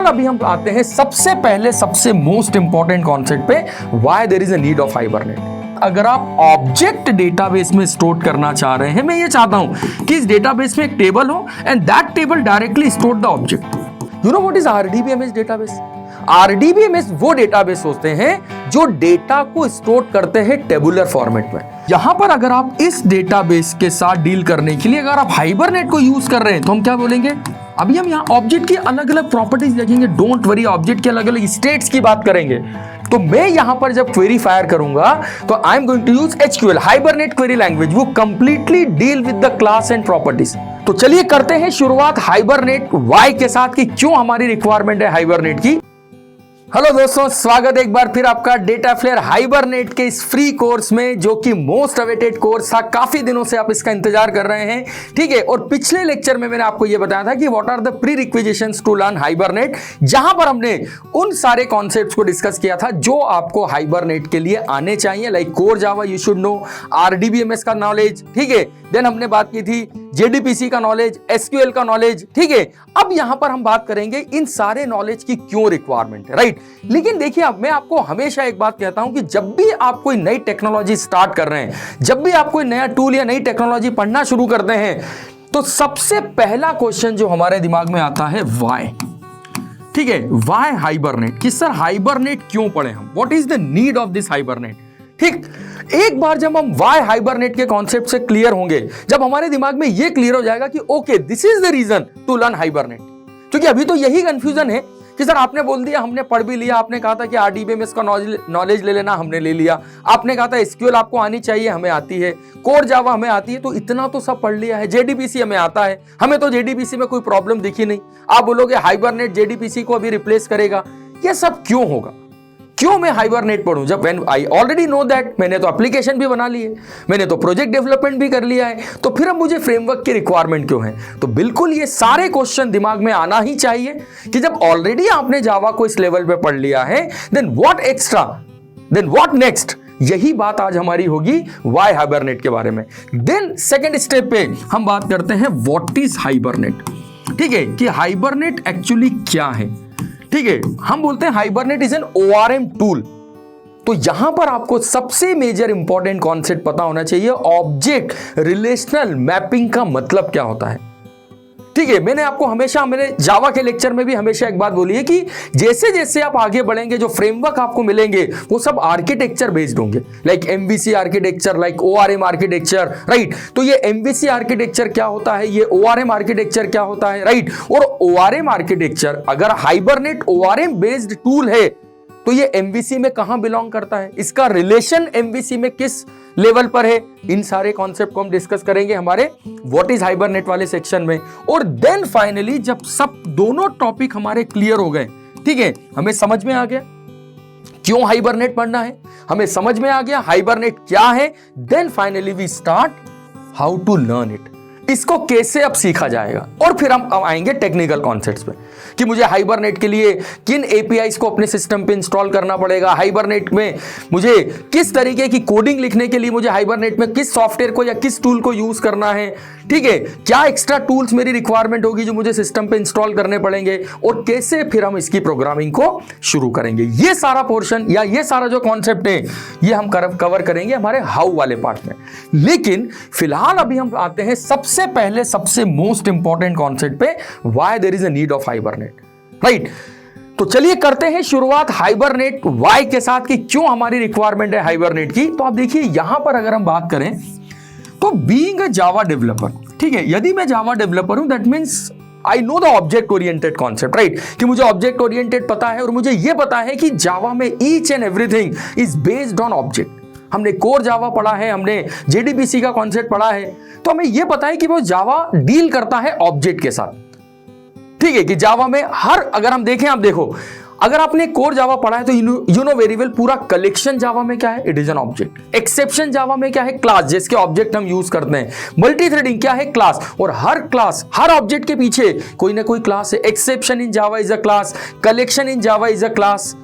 अभी हम आते हैं सबसे पहले सबसे मोस्ट इंपॉर्टेंट कॉन्सेप्ट पे, why there is a need of hibernate. अगर आप ऑब्जेक्ट डेटाबेस में स्टोर करना चाह रहे हैं, मैं ये चाहता हूं कि इस डेटाबेस में एक टेबल हो and that table directly store the object. You know what is RDBMS database? RDBMS वो डेटाबेस होते हैं जो डेटा को स्टोर करते हैं टेबुलर फॉर्मेट में। यहां पर अगर आप इस डेटाबेस के साथ डील करने के लिए अगर आप हाइबरनेट को यूज कर रहे हैं तो हम क्या बोलेंगे? अभी हम यहाँ ऑब्जेक्ट की अलग अलग प्रॉपर्टीज देखेंगे, डोंट वरी, ऑब्जेक्ट के अलग अलग स्टेट्स की बात करेंगे। तो मैं यहां पर जब क्वेरी फायर करूंगा तो I am going to use HQL, Hibernate query language, वो completely deal with the class and properties. तो चलिए करते हैं शुरुआत हाइबरनेट वाई के साथ कि क्यों हमारी रिक्वायरमेंट है हाइबरनेट की। हेलो दोस्तों, स्वागत है एक बार फिर आपका डेटाफ्लेयर हाइबरनेट के इस फ्री कोर्स में, जो कि मोस्ट अवेटेड कोर्स था। काफी दिनों से आप इसका इंतजार कर रहे हैं, ठीक है। और पिछले लेक्चर में मैंने आपको यह बताया था कि what are the pre requisitions to learn Hibernate, जहां पर हमने उन सारे कॉन्सेप्ट्स को डिस्कस किया था जो आपको हाइबरनेट के लिए आने चाहिए, like core Java you should know, RDBMS का नॉलेज, ठीक है। देन हमने बात की थी जेडीपीसी का नॉलेज, एसक्यूएल का नॉलेज, ठीक है। अब यहां पर हम बात करेंगे इन सारे नॉलेज की क्यों रिक्वायरमेंट है, राइट। लेकिन देखिए, अब मैं आपको हमेशा एक बात कहता हूं कि जब भी आप कोई नई टेक्नोलॉजी स्टार्ट कर रहे हैं, जब भी आप कोई नया टूल या नई टेक्नोलॉजी पढ़ना शुरू करते हैं, तो सबसे पहला क्वेश्चन जो हमारे दिमाग में आता है व्हाई, ठीक है। व्हाई हाइबरनेट, कि सर हाइबरनेट क्यों पढ़े हम, what is the need of this hibernate, ठीक। एक बार जब हम वाई हाइबरनेट के कॉन्सेप्ट से क्लियर होंगे, जब हमारे दिमाग में यह क्लियर हो जाएगा कि okay this is the reason to learn hibernate, क्योंकि अभी तो यही कंफ्यूजन है कि सर आपने बोल दिया, हमने पढ़ भी लिया, आपने कहा था कि आरडीबीएमएस का नॉलेज ले लेना, हमने ले लिया, आपने कहा था एसक्यूएल आपको आनी चाहिए, हमें आती है, कोर जावा हमें आती है, तो इतना तो सब पढ़ लिया है, जेडीपीसी हमें आता है, हमें तो जेडीपीसी में कोई प्रॉब्लम दिखी नहीं। आप बोलोगे हाइबरनेट जेडीपीसी को अभी रिप्लेस करेगा, यह सब क्यों होगा? क्यों मैं हाइबरनेट पढ़ूं जब when I already know that, मैंने तो एप्लीकेशन भी बना ली है, मैंने तो प्रोजेक्ट डेवलपमेंट भी कर लिया है, तो फिर अब मुझे फ्रेमवर्क की रिक्वायरमेंट क्यों है? तो बिल्कुल ये सारे क्वेश्चन दिमाग में आना ही चाहिए कि जब ऑलरेडी आपने जावा को इस लेवल पे पढ़ लिया है, then what extra, then what next. यही बात आज हमारी होगी वाई हाइबरनेट के बारे में। देन सेकेंड स्टेप पे हम बात करते हैं व्हाट इज हाइबरनेट, ठीक है, कि हाइबरनेट एक्चुअली क्या है, ठीक है। हम बोलते हैं hibernate is an ORM tool. तो यहां पर आपको सबसे मेजर इंपॉर्टेंट कॉन्सेप्ट पता होना चाहिए, ऑब्जेक्ट रिलेशनल मैपिंग का मतलब क्या होता है, ठीक है। मैंने आपको हमेशा, मैंने जावा के लेक्चर में भी हमेशा एक बात बोली है कि जैसे जैसे आप आगे बढ़ेंगे, जो फ्रेमवर्क आपको मिलेंगे वो सब आर्किटेक्चर बेस्ड होंगे, like MVC architecture, like ORM architecture, right. तो ये एमवीसी आर्किटेक्चर क्या होता है, ये ओआरएम आर्किटेक्चर क्या होता है, राइट। और ओआरएम आर्किटेक्चर, अगर हाइबरनेट ओआरएम बेस्ड टूल है तो ये एमवीसी में कहां बिलोंग करता है, इसका रिलेशन एमवीसी में किस लेवल पर है, इन सारे कॉन्सेप्ट को हम डिस्कस करेंगे हमारे व्हाट इज हाइबरनेट वाले सेक्शन में। और देन फाइनली जब सब दोनों टॉपिक हमारे क्लियर हो गए, ठीक है, हमें समझ में आ गया क्यों हाइबरनेट पढ़ना है, हमें समझ में आ गया हाइबरनेट क्या है, then finally we start how to learn it, इसको कैसे अब सीखा जाएगा। और फिर हम आएंगे टेक्निकल कॉन्सेप्ट्स पे कि मुझे हाइबरनेट के लिए किन एपीआईज को अपने सिस्टम पे इंस्टॉल करना पड़ेगा, हाइबरनेट में मुझे किस तरीके की कोडिंग लिखने के लिए मुझे हाइबरनेट में किस सॉफ्टवेयर को या किस टूल को यूज करना है, ठीक है, क्या एक्स्ट्रा टूल्स मेरी रिक्वायरमेंट होगी जो मुझे सिस्टम पे इंस्टॉल करने पड़ेंगे, और कैसे फिर हम इसकी प्रोग्रामिंग को शुरू करेंगे। ये सारा पोर्शन या ये सारा जो कॉन्सेप्ट है ये हम कवर करेंगे हमारे हाउ वाले पार्ट में। लेकिन फिलहाल अभी हम आते हैं सबसे पहले सबसे मोस्ट इंपॉर्टेंट कॉन्सेप्ट पे, why there is a need of hibernate, right. तो चलिए करते हैं शुरुआत हाइबरनेट वाई के साथ कि क्यों हमारी रिक्वायरमेंट है हाइबरनेट की। तो आप देखिए यहां पर अगर हम बात करें तो बीइंग अ जावा डेवलपर, ठीक है, यदि मैं जावा डेवलपर हूं that means I know the object oriented concept, right, कि मुझे ऑब्जेक्ट ओरिएंटेड पता है और मुझे यह पता है कि जावा में each and everything is based on object. हमने कोर जावा पढ़ा है, हमने जेडीपीसी का कॉन्सेप्ट पढ़ा है, तो हमें यह पता है कि वो जावा डील करता है ऑब्जेक्ट के साथ, ठीक है, कि जावा में हर, अगर हम देखें, आप देखो, अगर आपने कोर जावा पढ़ा है तो यू नो वेरी वेल पूरा कलेक्शन जावा में क्या है, it is an object. Exception Java में क्या है, क्लास, जिसके ऑब्जेक्ट हम यूज करते हैं। मल्टी थ्रेडिंग क्या है, क्लास, और हर क्लास, हर ऑब्जेक्ट के पीछे कोई ना कोई क्लास है। Exception in Java is a class, collection in Java is a class,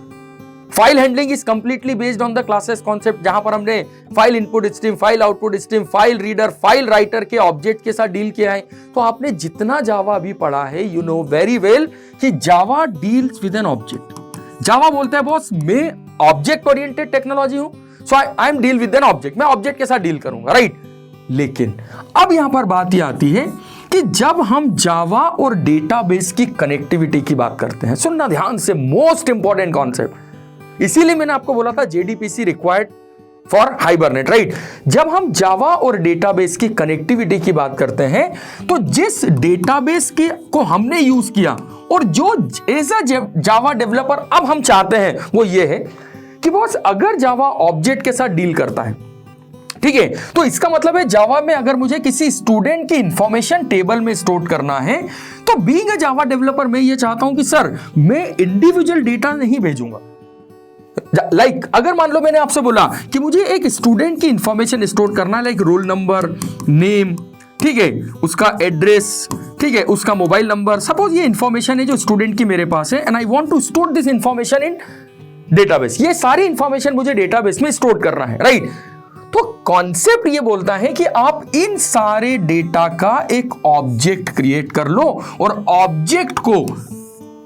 file handling is completely based on the classes concept, जहां पर हमने file input stream, file output stream, file reader, file writer के object के साथ deal किया है। तो आपने जितना जावा अभी पढ़ा है, यू नो वेरी वेल कि Java deals with an object. Java बोलता है बॉस मैं ऑब्जेक्ट ओरिएंटेड टेक्नोलॉजी हूं, so I am deal with an object, मैं ऑब्जेक्ट के साथ डील करूंगा, राइट। लेकिन अब यहां पर बात यह आती है कि जब हम जावा और डेटाबेस की कनेक्टिविटी की बात करते हैं, सुनना ध्यान से, मोस्ट इंपॉर्टेंट कॉन्सेप्ट, इसीलिए मैंने आपको बोला था जेडीपीसी रिक्वायर्ड फॉर हाइबरनेट, राइट। जब हम जावा और डेटाबेस की कनेक्टिविटी की बात करते हैं तो जिस डेटाबेस को हमने यूज किया और जो एज अ जावा डेवलपर अब हम चाहते हैं वो ये है कि बॉस अगर जावा ऑब्जेक्ट के साथ डील करता है, ठीक है, तो इसका मतलब है जावा में अगर मुझे किसी स्टूडेंट की इंफॉर्मेशन टेबल में स्टोर करना है तो बीइंग अ जावा डेवलपर मैं ये चाहता हूं कि सर मैं इंडिविजुअल डेटा नहीं भेजूंगा। लाइक अगर मान लो मैंने आपसे बोला कि मुझे एक स्टूडेंट की इंफॉर्मेशन स्टोर करना है, लाइक रोल नंबर, नेम, ठीक है, उसका एड्रेस, ठीक है, उसका मोबाइल नंबर, सपोज ये इंफॉर्मेशन है जो स्टूडेंट की मेरे पास है and I want to store this information in database. ये सारी इंफॉर्मेशन मुझे डेटाबेस में स्टोर करना है, राइट। तो कॉन्सेप्ट ये बोलता है कि आप इन सारे डेटा का एक ऑब्जेक्ट क्रिएट कर लो और ऑब्जेक्ट को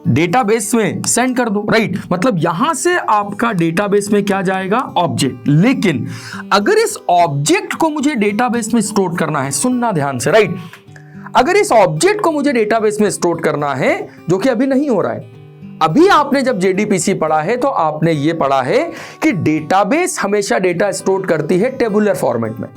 डेटाबेस में सेंड कर दो, राइट। मतलब यहां से आपका डेटाबेस में क्या जाएगा, ऑब्जेक्ट। लेकिन अगर इस ऑब्जेक्ट को मुझे डेटाबेस में स्टोर करना है, सुनना ध्यान से, राइट, अगर इस ऑब्जेक्ट को मुझे डेटाबेस में स्टोर करना है, जो कि अभी नहीं हो रहा है, अभी आपने जब जेडीपीसी पढ़ा है तो आपने ये पढ़ा है कि डेटाबेस हमेशा डेटा स्टोर करती है टेबुलर फॉर्मेट में,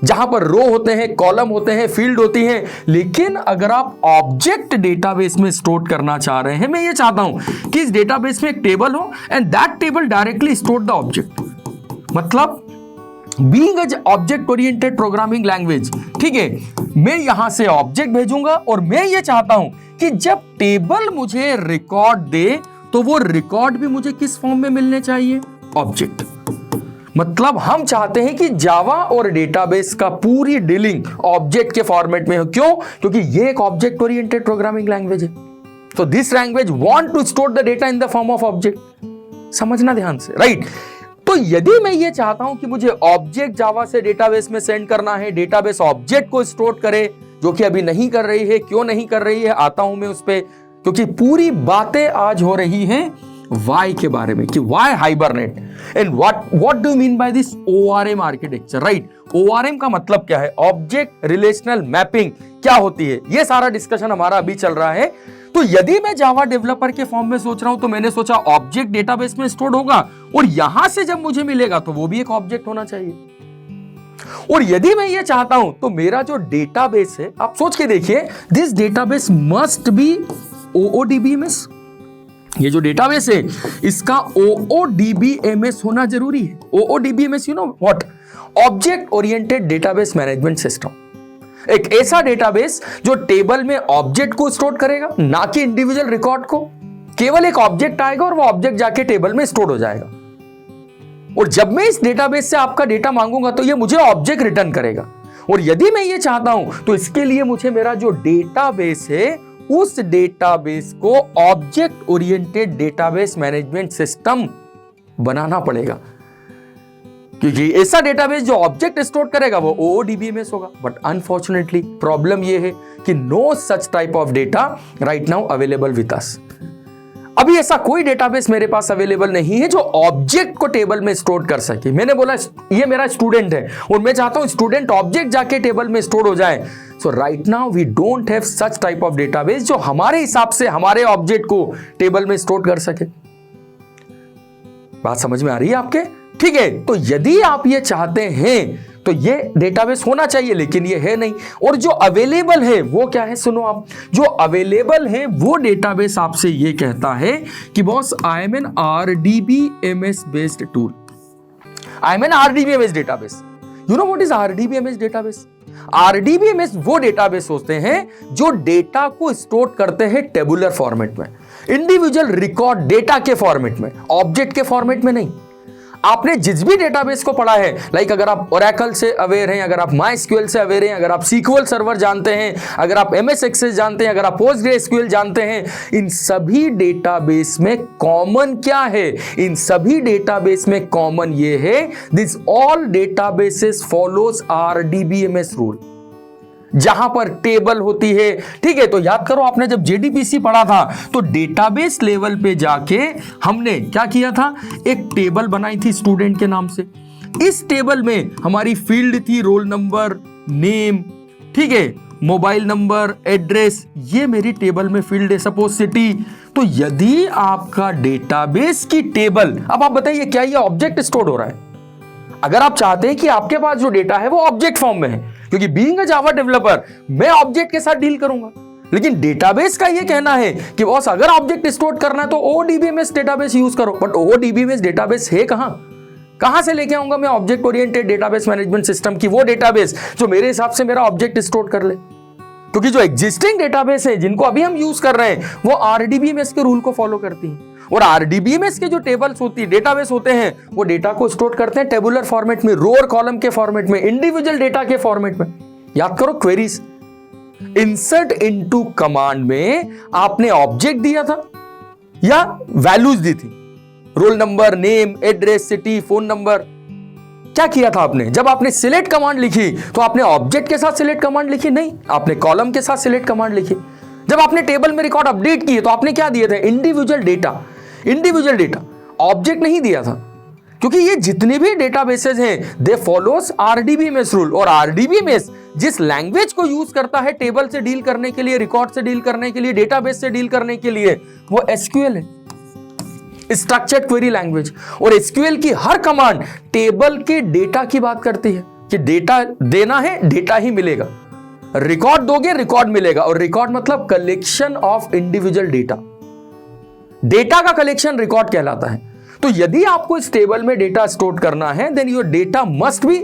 जहां पर रो होते हैं, कॉलम होते हैं, फील्ड होती हैं। लेकिन अगर आप ऑब्जेक्ट डेटाबेस में स्टोर करना चाह रहे हैं, मैं ये चाहता हूं कि इस डेटाबेस में एक टेबल हो and that table directly store the object, मतलब being a object oriented programming language, ठीक है, मैं यहां से ऑब्जेक्ट भेजूंगा और मैं ये चाहता हूं कि जब टेबल मुझे रिकॉर्ड दे तो वो रिकॉर्ड भी मुझे किस फॉर्म में मिलने चाहिए, ऑब्जेक्ट। मतलब हम चाहते हैं कि जावा और डेटाबेस का पूरी डीलिंग ऑब्जेक्ट के फॉर्मेट में हो। क्यों? क्योंकि ये एक ऑब्जेक्ट ओरिएंटेड प्रोग्रामिंग लैंग्वेज है। तो this language want to store the data in the form of object. समझना ध्यान से, राइट। तो यदि मैं ये चाहता हूं कि मुझे ऑब्जेक्ट जावा से डेटाबेस में सेंड करना है, डेटाबेस ऑब्जेक्ट को स्टोर करे, जो कि अभी नहीं कर रही है। क्यों नहीं कर रही है, आता हूं मैं उस पे, क्योंकि पूरी बातें आज हो रही हैं वाई के बारे में, कि why hibernate and what do mean by this ORM architecture, right. ORM का मतलब क्या है, ऑब्जेक्ट रिलेशनल मैपिंग क्या होती है, ये सारा डिस्कशन हमारा अभी चल रहा है। तो यदि मैं जावा डेवलपर के फॉर्म में सोच रहा हूं तो मैंने सोचा ऑब्जेक्ट डेटाबेस में स्टोर होगा और यहां से जब मुझे मिलेगा तो वो भी एक ऑब्जेक्ट होना चाहिए। और यदि मैं ये चाहता हूं तो मेरा जो डेटाबेस है, आप सोच के देखिए, this database must be OODBMS। ये जो डेटाबेस है इसका OODBMS होना जरूरी है। OODBMS you know what, object oriented database management system. एक ऐसा डेटाबेस जो टेबल में ऑब्जेक्ट को स्टोर करेगा, ना कि इंडिविजुअल रिकॉर्ड को। केवल एक ऑब्जेक्ट आएगा और वो ऑब्जेक्ट जाके टेबल में स्टोर हो जाएगा। और जब मैं इस डेटाबेस से आपका डेटा मांगूंगा तो ये मुझे ऑब्जेक्ट रिटर्न करेगा। और यदि मैं ये चाहता हूं तो इसके लिए मुझे मेरा जो डेटाबेस है उस डेटाबेस को object oriented database management system बनाना पड़ेगा, क्योंकि ऐसा डेटाबेस जो ऑब्जेक्ट स्टोर करेगा वो OODBMS होगा। बट अनफॉर्चुनेटली प्रॉब्लम ये है कि no such type of data right now available with us. अभी ऐसा कोई डेटाबेस मेरे पास अवेलेबल नहीं है जो ऑब्जेक्ट को टेबल में स्टोर कर सके। मैंने बोला ये मेरा स्टूडेंट है और मैं चाहता हूं स्टूडेंट ऑब्जेक्ट जाके टेबल में स्टोर हो जाए। So right now we don't have such type of database जो हमारे हिसाब से हमारे ऑब्जेक्ट को टेबल में स्टोर कर सके। बात समझ में आ रही है आपके? ठीक है, तो यदि आप ये चाहते हैं तो ये डेटाबेस होना चाहिए, लेकिन ये है नहीं। और जो अवेलेबल है वो क्या है, सुनो आप, जो अवेलेबल है वो डेटाबेस आपसे ये कहता है कि boss I am an RDBMS based tool, I am an RDBMS database. You know what is RDBMS database? RDBMS वो डेटाबेस होते हैं जो डेटा को स्टोर करते हैं टेबुलर फॉर्मेट में, इंडिविजुअल रिकॉर्ड डेटा के फॉर्मेट में, ऑब्जेक्ट के फॉर्मेट में नहीं। आपने जिस भी डेटाबेस को पढ़ा है, लाइक अगर आप ओरेकल से अवेयर हैं, अगर आप माइस्क्यूएल से अवेयर हैं, अगर आप सीक्वल सर्वर जानते हैं, अगर आप एमएस एक्सेस जानते हैं, अगर आप पोस्टग्रेसक्यूएल जानते हैं, इन सभी डेटाबेस में कॉमन क्या है? इन सभी डेटाबेस में कॉमन ये है, this all databases follows RDBMS rule, जहां पर टेबल होती है। ठीक है, तो याद करो आपने जब जेडीबीसी पढ़ा था तो डेटाबेस लेवल पे जाके हमने क्या किया था, एक टेबल बनाई थी स्टूडेंट के नाम से। इस टेबल में हमारी फील्ड थी रोल नंबर, नेम, ठीक है, मोबाइल नंबर, एड्रेस, ये मेरी टेबल में फील्ड है, सपोज सिटी। तो यदि आपका डेटाबेस की टेबल, अब आप बताइए क्या ये ऑब्जेक्ट स्टोर हो रहा है? अगर आप चाहते हैं कि आपके पास जो डेटा है वो ऑब्जेक्ट फॉर्म में है, क्योंकि बीइंग अ जावा डेवलपर मैं ऑब्जेक्ट के साथ डील करूंगा, लेकिन डेटाबेस का ये कहना है कि बॉस अगर ऑब्जेक्ट स्टोर करना है तो ओडीबीएमएस डेटाबेस यूज करो। बट ओडीबीएमएस डेटाबेस है कहां से लेके आऊंगा मैं object oriented database management system की वो डेटाबेस जो मेरे हिसाब से मेरा ऑब्जेक्ट स्टोर कर ले? क्योंकि जो एग्जिस्टिंग डेटाबेस है जिनको अभी हम यूज कर रहे हैं वो आरडीबीएमएस के रूल को फॉलो करती हैं, और आरडीबीएमएस के जो टेबल्स होती है, डेटाबेस होते हैं, वो डेटा को स्टोर करते हैं टेबुलर फॉर्मेट में, रो और कॉलम के फॉर्मेट में, इंडिविजुअल डेटा के फॉर्मेट में। याद करो क्वेरीज, इंसर्ट इनटू कमांड में आपने ऑब्जेक्ट दिया था या वैल्यूज दी थी, roll number, name, address, city, phone number. क्या किया था आपने? जब आपने सिलेक्ट कमांड लिखी तो आपने ऑब्जेक्ट के साथ सिलेक्ट कमांड लिखी? नहीं, आपने कॉलम के साथ सिलेक्ट कमांड लिखी। जब आपने टेबल में रिकॉर्ड अपडेट किए तो आपने क्या दिए थे? इंडिविजुअल डेटा, ऑब्जेक्ट नहीं दिया था। क्योंकि ये जितने भी डेटाबेसेस हैं दे फॉलोस आरडीबीएमएस रूल, और आरडीबीएमएस जिस लैंग्वेज को यूज करता है टेबल से डील करने के लिए, रिकॉर्ड से डील करने के लिए, डेटाबेस से डील करने के लिए, वो एसक्यूएल है, स्ट्रक्चर्ड क्वेरी लैंग्वेज। और एसक्यूएल की हर कमांड टेबल के डेटा की बात करती है कि डेटा देना है, डेटा ही मिलेगा, रिकॉर्ड दोगे रिकॉर्ड मिलेगा, और रिकॉर्ड मतलब कलेक्शन ऑफ इंडिविजुअल डेटा का कलेक्शन रिकॉर्ड कहलाता है। तो यदि आपको इस टेबल में डेटा स्टोर करना है then your data must be,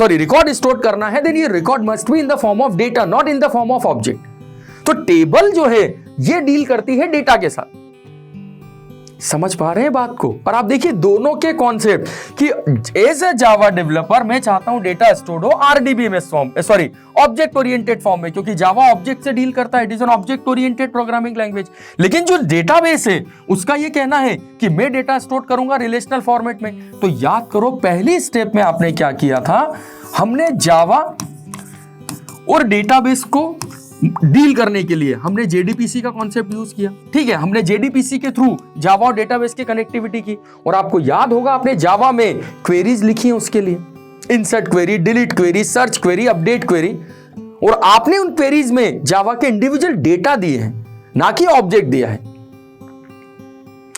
record store करना है then your record must be in the form of data, not in the form of object. तो टेबल जो है ये डील करती है डेटा के साथ। समझ पा रहे हैं बात को? और आप देखिए दोनों के कॉन्सेप्ट कि एज ए जावा डेवलपर मैं चाहता हूं डेटा स्टोर हो RDBMS form, object oriented form में, क्योंकि जावा ऑब्जेक्ट से डील करता है, it is an object oriented programming language. लेकिन जो डेटाबेस है उसका ये कहना है कि मैं डेटा स्टोर करूंगा रिलेशनल फॉर्मेट में। तो याद करो पहली स्टेप में आपने क्या किया था, हमने जावा और डेटाबेस को डील करने के लिए हमने जेडीपीसी का कॉन्सेप्ट यूज किया। ठीक है, हमने जेडीपीसी के थ्रू जावा और डेटाबेस की कनेक्टिविटी की, और आपको याद होगा आपने जावा में क्वेरीज लिखी हैं उसके लिए, insert query, delete query, search query, update query, और आपने उन क्वेरीज में जावा के इंडिविजुअल डेटा दिए हैं, ना कि ऑब्जेक्ट दिया है।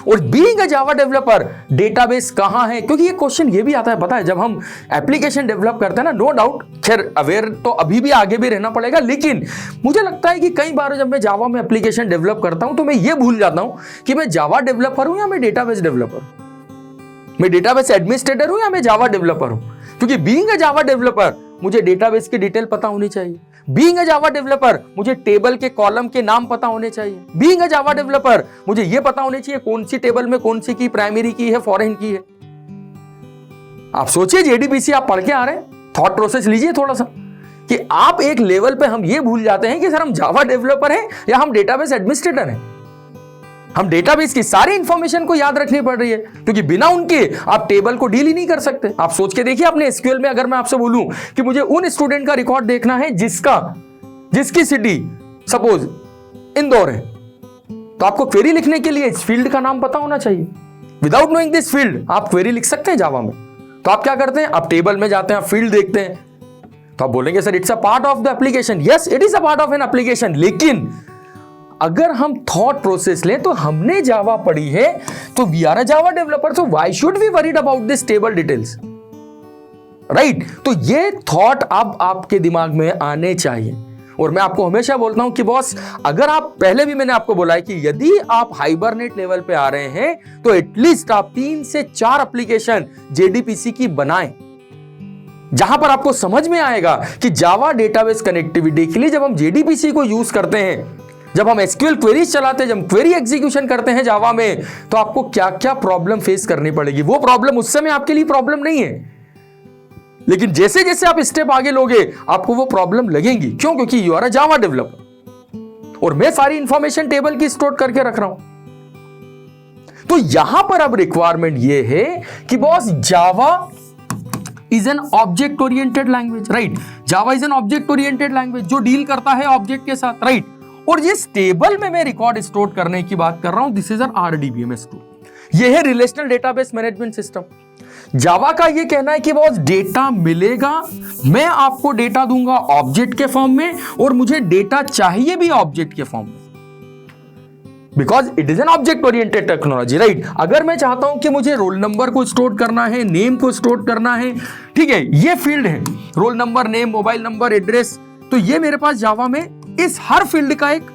और being a Java developer database कहां है, क्योंकि ये क्वेश्चन ये भी आता है, पता है जब हम एप्लीकेशन डेवलप करते हैं ना, नो डाउट, खैर अवेयर तो अभी भी आगे भी रहना पड़ेगा, लेकिन मुझे लगता है कि कई बार जब मैं जावा में एप्लीकेशन डेवलप करता हूं तो मैं ये भूल जाता हूं कि मैं जावा डेवलपर हूं या मैं डेटाबेस डेवलपर, मैं डेटाबेस एडमिनिस्ट्रेटर हूं या मैं जावा डेवलपर हूं। क्योंकि बीइंग अ जावा डेवलपर मुझे डेटाबेस की डिटेल पता होनी चाहिए, बीइंग अ जावा डेवलपर मुझे टेबल के कॉलम के नाम पता होने चाहिए, बीइंग अ जावा डेवलपर मुझे यह पता होने चाहिए कौन सी टेबल में कौन सी की प्राइमरी की है, फॉरेन की है। आप सोचिए जेडीपीसी आप पढ़ के आ रहे हैं, थॉट प्रोसेस लीजिए थोड़ा सा, कि आप एक लेवल पे हम ये भूल जाते हैं कि सर हम जावा डेवलपर हैं या हम डेटाबेस एडमिनिस्ट्रेटर हैं। हम डेटाबेस की सारी इंफॉर्मेशन को याद रखनी पड़ रही है, क्योंकि बिना उनके आप टेबल को डील ही नहीं कर सकते। आप सोच के देखिए अपने एसक्यूएल में अगर मैं आपसे बोलूं कि मुझे उन स्टूडेंट का रिकॉर्ड देखना है जिसकी सिटी सपोज इंदौर है, तो आपको क्वेरी लिखने के लिए इस फील्ड का नाम पता होना चाहिए। विदाउट नोइंग दिस फील्ड आप क्वेरी लिख सकते हैं जावा में। तो आप क्या करते हैं, आप टेबल में जाते हैं, आप फील्ड देखते हैं, तो आप बोलेंगे sir it's a part of the application. Yes, it is a part of an application, लेकिन अगर हम थॉट प्रोसेस लें तो हमने जावा पढ़ी है, तो we are a Java developer, so why should we worried about this table details, right? तो ये थॉट अब आपके दिमाग में आने चाहिए। और मैं आपको हमेशा बोलता हूं कि बॉस अगर आप, पहले भी मैंने आपको बोला है कि यदि आप हाइबरनेट लेवल पे आ रहे हैं तो एटलीस्ट आप 3 से 4 एप्लीकेशन जेडीपीसी की बनाएं, जहां पर आपको समझ में आएगा कि जावा डेटाबेस कनेक्टिविटी के लिए जब हम जेडीपीसी को यूज करते हैं जब हम एसक्यूएल क्वेरीज चलाते हैं, जब क्वेरी एग्जीक्यूशन करते हैं जावा में, तो आपको क्या क्या प्रॉब्लम फेस करनी पड़ेगी। वो प्रॉब्लम उस समय आपके लिए प्रॉब्लम नहीं है, लेकिन जैसे जैसे आप स्टेप आगे लोगे आपको वो प्रॉब्लम लगेंगी। क्यों? क्योंकि you are a Java developer और मैं सारी इंफॉर्मेशन टेबल की स्टोर करके रख रहा हूं। तो यहां पर अब रिक्वायरमेंट ये है कि boss Java is an object oriented language, right. Java is an object oriented language जो डील करता है ऑब्जेक्ट के साथ, राइट। और जिस टेबल में मैं रिकॉर्ड स्टोर करने की बात कर रहा हूं, this is an RDBMS tool. ये है रिलेशनल डेटाबेस मैनेजमेंट सिस्टम। जावा का ये कहना है कि बॉस डेटा मिलेगा, मैं आपको डेटा दूंगा ऑब्जेक्ट के फॉर्म में, और मुझे डेटा चाहिए भी ऑब्जेक्ट के फॉर्म में, because it is an object oriented technology, right. अगर मैं चाहता हूं कि मुझे रोल नंबर को स्टोर करना है, नेम को स्टोर करना है, ठीक है, ये फील्ड है, roll number, name, mobile number, address, तो ये मेरे पास जावा में इस हर फील्ड का एक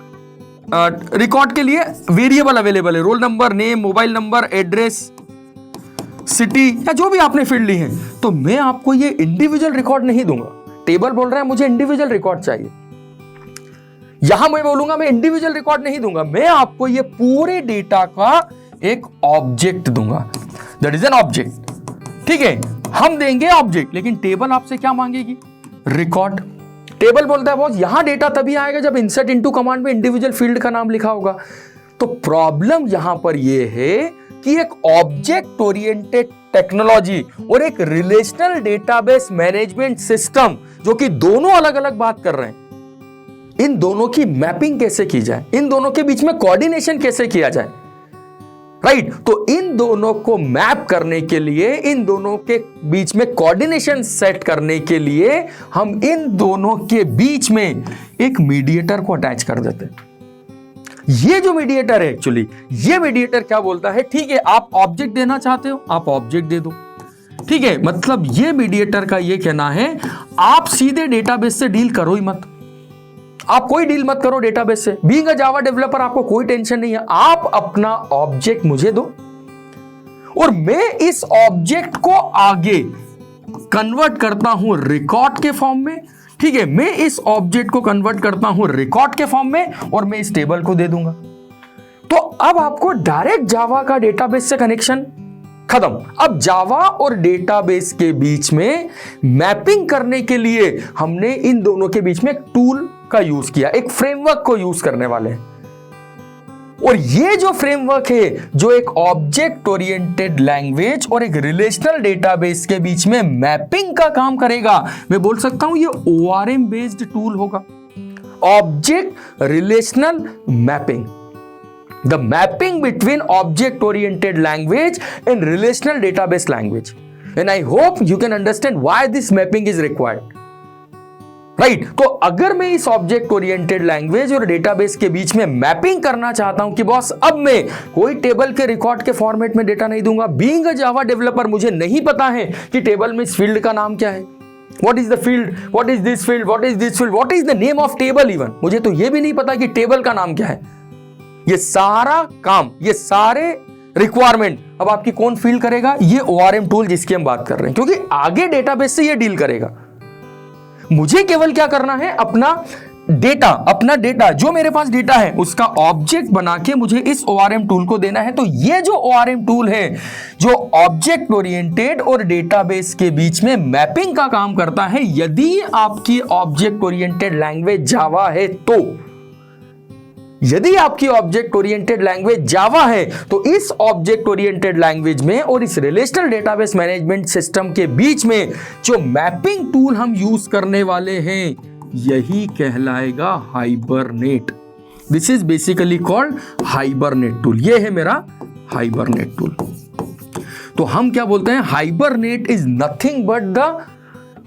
रिकॉर्ड के लिए वेरिएबल अवेलेबल है। Roll number, name, mobile number, address, city, या जो भी आपने फील्ड ली है। तो मैं आपको ये इंडिविजुअल रिकॉर्ड नहीं दूंगा। टेबल बोल रहा है मुझे इंडिविजुअल रिकॉर्ड चाहिए, यहां मैं बोलूंगा मैं इंडिविजुअल रिकॉर्ड नहीं दूंगा, मैं आपको ये पूरे डेटा का एक ऑब्जेक्ट दूंगा, दैट इज एन ऑब्जेक्ट, ठीक है। हम देंगे ऑब्जेक्ट, लेकिन टेबल आपसे क्या मांगेगी? रिकॉर्ड। टेबल बोलता है बॉस यहां डेटा तभी आएगा जब इंसर्ट इनटू कमांड में इंडिविजुअल फील्ड का नाम लिखा होगा। तो प्रॉब्लम यहां पर यह है कि एक ऑब्जेक्ट ओरिएंटेड टेक्नोलॉजी और एक रिलेशनल डेटाबेस मैनेजमेंट सिस्टम, जो कि दोनों अलग अलग बात कर रहे हैं, इन दोनों की मैपिंग कैसे की जाए, इन दोनों के बीच में कोऑर्डिनेशन कैसे किया जाए, राइट। तो इन दोनों को मैप करने के लिए, इन दोनों के बीच में कोऑर्डिनेशन सेट करने के लिए हम इन दोनों के बीच में एक मीडिएटर को अटैच कर देते हैं। ये जो मीडिएटर है, एक्चुअली ये मीडिएटर क्या बोलता है, ठीक है आप ऑब्जेक्ट देना चाहते हो, आप ऑब्जेक्ट दे दो, ठीक है। मतलब ये मीडिएटर का ये कहना है आप सीधे डेटाबेस से डील करो ही मत, आप कोई डील मत करो डेटाबेस से। बीइंग अ जावा डेवलपर आपको कोई टेंशन नहीं है, आप अपना ऑब्जेक्ट मुझे दो और मैं इस ऑब्जेक्ट को आगे कन्वर्ट करता हूं रिकॉर्ड के फॉर्म में, ठीक है। मैं इस ऑब्जेक्ट को कन्वर्ट करता हूं रिकॉर्ड के फॉर्म में और मैं इस टेबल को दे दूंगा। तो अब आपको डायरेक्ट जावा का डेटाबेस से कनेक्शन खत्म। अब जावा और डेटाबेस के बीच में मैपिंग करने के लिए हमने इन दोनों के बीच में एक टूल का यूज किया, एक फ्रेमवर्क को यूज करने वाले हैं। और ये जो फ्रेमवर्क है, जो एक ऑब्जेक्ट ओरिएंटेड लैंग्वेज और एक रिलेशनल डेटाबेस के बीच में मैपिंग का काम करेगा, मैं बोल सकता हूं ये ORM बेस्ड टूल होगा, object relational mapping, the mapping between object oriented language and relational database language, and I hope you can understand why this mapping is required, right। तो अगर मैं इस ऑब्जेक्ट ओरिएंटेड लैंग्वेज और database के बीच में mapping करना चाहता हूं कि बॉस अब मैं कोई टेबल के रिकॉर्ड के फॉर्मेट में डेटा नहीं दूंगा, बीइंग अ जावा डेवलपर मुझे नहीं पता है कि टेबल में इस फील्ड का नाम क्या है, what is the field, what is this field, what is this field, what is the name of table, even मुझे तो यह भी नहीं पता कि टेबल का नाम क्या है। ये सारा काम, ये सारे रिक्वायरमेंट अब आपकी कौन फील करेगा? ये ORM टूल जिसकी हम बात कर रहे हैं, क्योंकि आगे डेटाबेस से ये डील करेगा। मुझे केवल क्या करना है, अपना डेटा जो मेरे पास डेटा है उसका ऑब्जेक्ट बना के मुझे इस ORM टूल को देना है। तो ये जो ORM टूल है, जो ऑब्जेक्ट ओरिएंटेड और डेटाबेस के बीच में मैपिंग का काम करता है, यदि आपकी ऑब्जेक्ट ओरिएंटेड लैंग्वेज जावा है तो, यदि आपकी ऑब्जेक्ट ओरिएंटेड लैंग्वेज जावा है तो इस ऑब्जेक्ट ओरिएंटेड लैंग्वेज में और इस रिलेशनल डेटाबेस मैनेजमेंट सिस्टम के बीच में जो मैपिंग टूल हम यूज करने वाले हैं, यही कहलाएगा hibernate. This is basically called hibernate tool. ये है मेरा हाइबरनेट टूल। तो हम क्या बोलते हैं, hibernate is nothing but the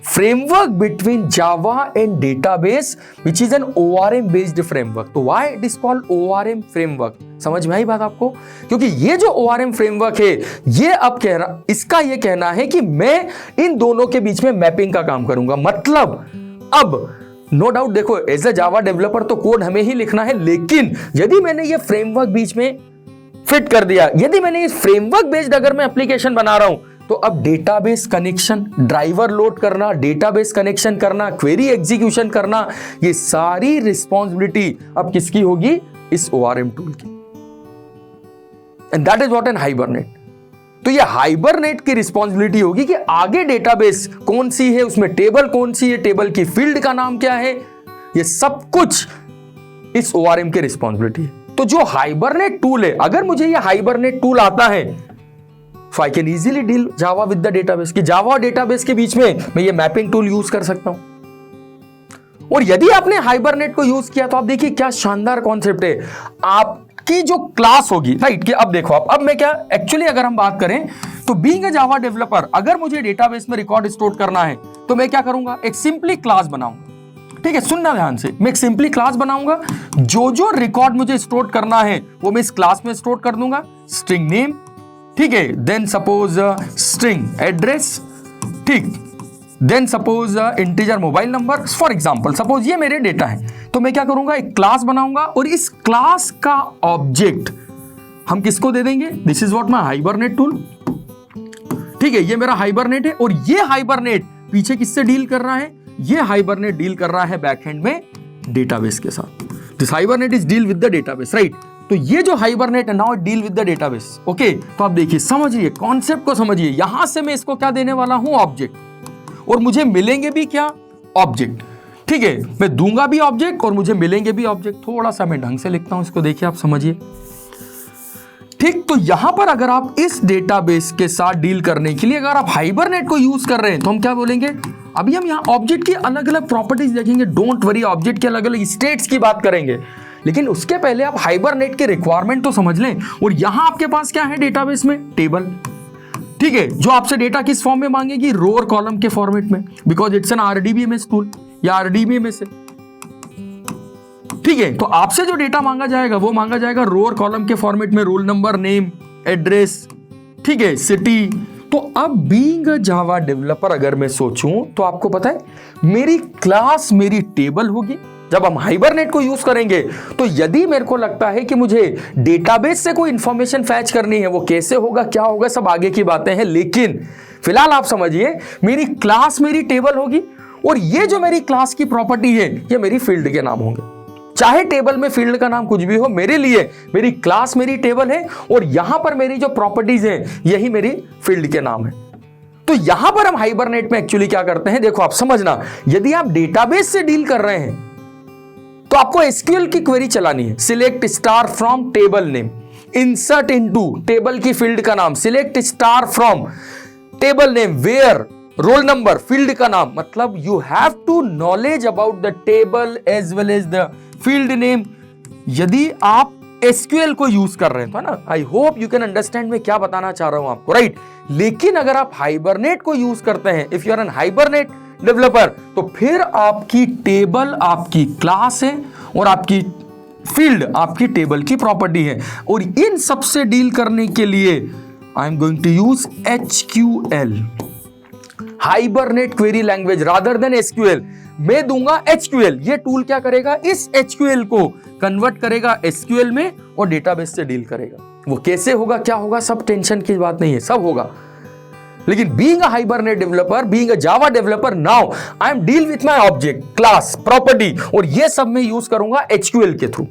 framework between Java and database which is an ORM based framework। तो why it is called ORM framework? समझ में आई बात आपको? क्योंकि ये जो ORM framework है, ये अब इसका ये कहना है कि मैं इन दोनों के बीच में मैपिंग का काम करूंगा। मतलब अब नो डाउट देखो, एज अ जावा डेवलपर तो कोड हमें ही लिखना है, लेकिन यदि मैंने ये फ्रेमवर्क बीच में फिट कर दिया, यदि मैंने इस फ्रेमवर्क बेस्ड अगर मैं एप्लीकेशन बना रहा हूं, तो अब डेटाबेस कनेक्शन, ड्राइवर लोड करना, डेटाबेस कनेक्शन करना, क्वेरी एग्जीक्यूशन करना, ये सारी रिस्पॉन्सिबिलिटी अब किसकी होगी? इस ORM टूल की। And that is what an hibernate. तो ये हाइबरनेट की रिस्पॉन्सिबिलिटी होगी कि आगे डेटाबेस कौन सी है, उसमें टेबल कौन सी है, टेबल की फील्ड का नाम क्या है, ये सब कुछ इस ORM की रिस्पॉन्सिबिलिटी है। तो जो हाइबरनेट टूल है, अगर मुझे ये हाइबरनेट टूल आता है, so I can easily deal Java with the database, कि जावा और डेटाबेस के बीच में मैं ये मैपिंग टूल यूज कर सकता हूं। और यदि आपने हाइबरनेट को यूज किया तो आप देखिए क्या शानदार कॉन्सेप्ट है। आपकी जो क्लास होगी, राइट, कि अब देखो अब मैं क्या एक्चुअली अगर हम बात करें तो बीइंग अ जावा डेवलपर, अगर मुझे डेटाबेस में रिकॉर्ड स्टोर करना है तो मैं क्या करूंगा? एक सिंपली क्लास बनाऊंगा। ठीक है, सुनना ध्यान से, मैं एक सिंपली क्लास बनाऊंगा, जो रिकॉर्ड मुझे स्टोर करना है वो मैं इस क्लास में स्टोर कर दूंगा। स्ट्रिंग नेम, ठीक है, देन सपोज स्ट्रिंग एड्रेस, ठीक, then suppose integer mobile number, for example suppose ये मेरे डेटा है। तो मैं क्या करूंगा? एक क्लास बनाऊंगा और इस क्लास का ऑब्जेक्ट हम किसको दे देंगे? This is what my hibernate tool. ठीक है, ये मेरा हाइबरनेट है और ये हाइबरनेट पीछे किससे डील कर रहा है? ये हाइबरनेट डील कर रहा है बैकएंड में डेटाबेस के साथ। This hibernate is deal with the database, right. तो ये जो हाइबरनेट है now deal with the database. Okay, तो आप देखिए, समझिए कॉन्सेप्ट को, समझिए। यहां से मैं इसको क्या देने वाला हूं? ऑब्जेक्ट, और मुझे मिलेंगे भी क्या? ऑब्जेक्ट। ठीक है, मैं दूंगा भी ऑब्जेक्ट और मुझे मिलेंगे भी ऑब्जेक्ट। थोड़ा सा मैं ढंग से लिखता हूं इसको, देखिए आप समझिए। ठीक, तो यहां पर अगर आप इस डेटाबेस के साथ डील करने के लिए अगर आप हाइबरनेट को यूज कर रहे हैं तो हम क्या बोलेंगे? अभी हम यहां ऑब्जेक्ट की अलग अलग प्रॉपर्टीज देखेंगे, डोंट वरी, ऑब्जेक्ट के अलग अलग स्टेट्स की बात करेंगे, लेकिन उसके पहले आप हाइबरनेट के रिक्वायरमेंट तो समझ लें। और यहां आपके पास क्या है डेटाबेस में? टेबल। ठीक है, जो आपसे डेटा किस फॉर्म में मांगेगी? रो और कॉलम के फॉर्मेट में, because it's an RDBMS tool या RDBMS है। ठीक है, तो आपसे जो डेटा मांगा जाएगा वो मांगा जाएगा रो और कॉलम के फॉर्मेट में, रोल नंबर, नेम, एड्रेस, ठीक है, सिटी। तो अब बीइंग अ जावा डेवलपर अगर मैं सोचूं तो आपको पता है मेरी क्लास मेरी टेबल होगी। जब हम हाइबरनेट को यूज करेंगे तो यदि मेरे को लगता है कि मुझे डेटाबेस से कोई इंफॉर्मेशन फैच करनी है, वो कैसे होगा, क्या होगा, सब आगे की बातें हैं। लेकिन फिलहाल आप समझिए, मेरी क्लास मेरी टेबल होगी और ये जो मेरी क्लास की प्रॉपर्टी है ये मेरी फील्ड के नाम होंगे। चाहे टेबल में फील्ड का नाम कुछ भी हो, मेरे लिए मेरी क्लास मेरी टेबल है और यहां पर मेरी जो प्रॉपर्टीज हैं यही मेरी फील्ड के नाम है। तो यहां पर हम हाइबरनेट में एक्चुअली क्या करते हैं, देखो आप समझना, यदि आप डेटाबेस से डील कर रहे हैं तो आपको SQL की क्वेरी चलानी है। Select star from table name, insert into, table की फील्ड का नाम, select star from table name, where, role number, field का नाम। मतलब you have to knowledge about the table as well as the field name. यदि आप SQL को use कर रहे हैं तो, है ना, I hope you can understand मैं क्या बताना चाह रहा हूं आपको, राइट। लेकिन अगर आप हाइबरनेट को यूज करते हैं, if you are an hibernate developer, तो फिर आपकी टेबल आपकी क्लास है और आपकी फील्ड आपकी टेबल की प्रॉपर्टी है। और इन सब से डील करने के लिए I am going to use HQL, hibernate query language, rather than SQL। मैं दूंगा HQL। ये टूल क्या करेगा? इस HQL को कन्वर्ट करेगा SQL में और डेटाबेस से डील करेगा। वो कैसे होगा, क्या होगा, सब टेंशन की बात नहीं है, सब होगा। लेकिन being a hibernate developer, being a Java developer, now I am deal with my object, class, property, और ये सब मैं यूज करूंगा HQL के थ्रू।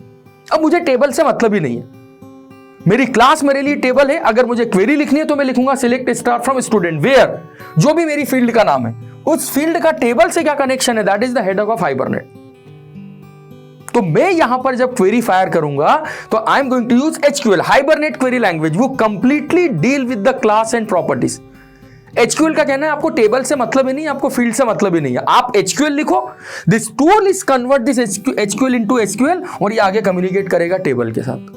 अब मुझे टेबल से मतलब ही नहीं है, मेरी क्लास मेरे लिए टेबल है। अगर मुझे क्वेरी लिखनी है तो मैं लिखूंगा select star from student, where, जो भी मेरी फील्ड का नाम है, उस फील्ड का टेबल से क्या कनेक्शन है, that is the header of Hibernate. तो मैं यहां पर जब क्वेरी फायर करूंगा तो I am going to use HQL, hibernate query language, वो completely deal with the class and properties. HQL का कहना है आपको टेबल से मतलब ही नहीं, आपको फील्ड से मतलब ही नहीं है। आप HQL लिखो, this tool is convert this HQL into SQL और ये आगे कम्युनिकेट करेगा टेबल के साथ।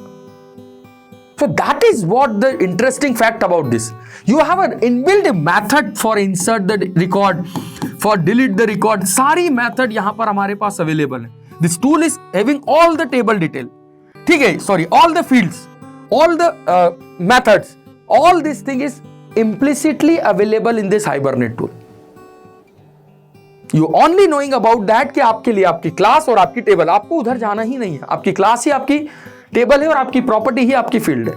So that is what the interesting fact about this. You have an inbuilt method for insert the record, for delete the record. सारी method यहां पर हमारे पास अवेलेबल है। This tool is having all the table detail. ठीक है, sorry, all the fields, all the methods, all this thing is implicitly available in this Hibernate tool. You only knowing about that कि आपके लिए आपकी class और आपकी table, आपको उधर जाना ही नहीं है। आपकी क्लास ही आपकी टेबल है और आपकी प्रॉपर्टी ही आपकी फील्ड है।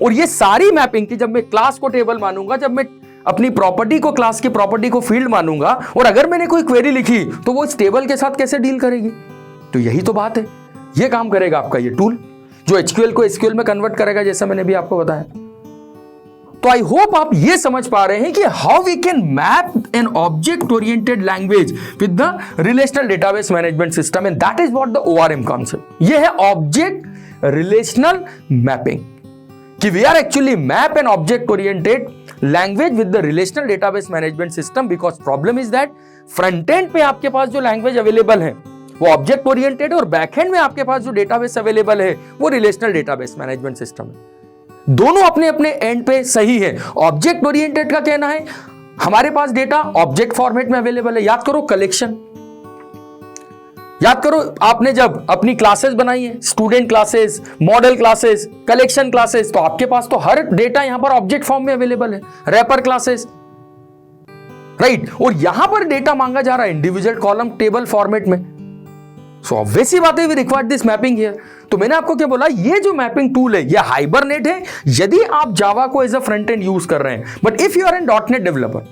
और ये सारी मैपिंग की जब मैं क्लास को टेबल मानूंगा, जब मैं अपनी प्रॉपर्टी को क्लास की प्रॉपर्टी को फील्ड मानूंगा, और अगर मैंने कोई क्वेरी लिखी तो वो इस टेबल के साथ कैसे डील करेगी। तो यही तो बात है, ये काम करेगा आपका ये टूल जो एचक्यूएल को एसक्यूएल में कन्वर्ट करेगा, जैसा मैंने भी आपको बताया। तो आई होप आप ये समझ पा रहे हैं कि how we can map an object oriented language with the relational database management system, and that is what the ORM concept. ये है ऑब्जेक्ट रिलेशनल मैपिंग, कि we are actually map an object oriented language with the relational database management system, because problem is that front end पे आपके पास जो language available है वो object oriented है, और बैक एंड में आपके पास जो डेटाबेस अवेलेबल है वो रिलेशनल डेटाबेस मैनेजमेंट सिस्टम है। दोनों अपने अपने एंड पे सही है। ऑब्जेक्ट ओरिएंटेड का कहना है हमारे पास डेटा ऑब्जेक्ट फॉर्मेट में अवेलेबल है। याद करो कलेक्शन, याद करो आपने जब अपनी क्लासेस बनाई है, student classes, model classes, collection classes, तो आपके पास तो हर डेटा यहां पर ऑब्जेक्ट फॉर्म में अवेलेबल है, रैपर क्लासेस, राइट। और यहां पर डेटा मांगा जा रहा है इंडिविजुअल कॉलम टेबल फॉर्मेट में। सो ऑब्वियसली बात है, we require this mapping here. तो मैंने आपको क्या बोला, ये जो मैपिंग टूल है ये हाइबरनेट है यदि आप जावा को as a front end use कर रहे हैं। But if you are an dotnet developer,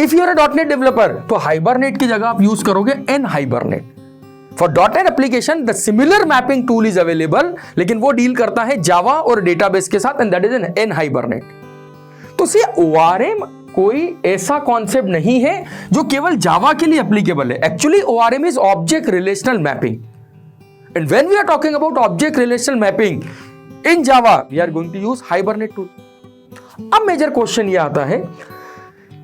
if you are a dotnet developer, तो हाइबरनेट की जगह आप यूज करोगे N hibernate. For dotnet application the similar mapping tool is available, लेकिन वो डील करता है जावा और डेटाबेस के साथ, and that is an hibernate. तो सी ORM कोई ऐसा कॉन्सेप्ट नहीं है जो केवल जावा के लिए एप्लीकेबल है। Actually ORM is object relational mapping, and when we are talking about object relational mapping in Java we are going to use hibernate tool. अब मेजर क्वेश्चन ये आता है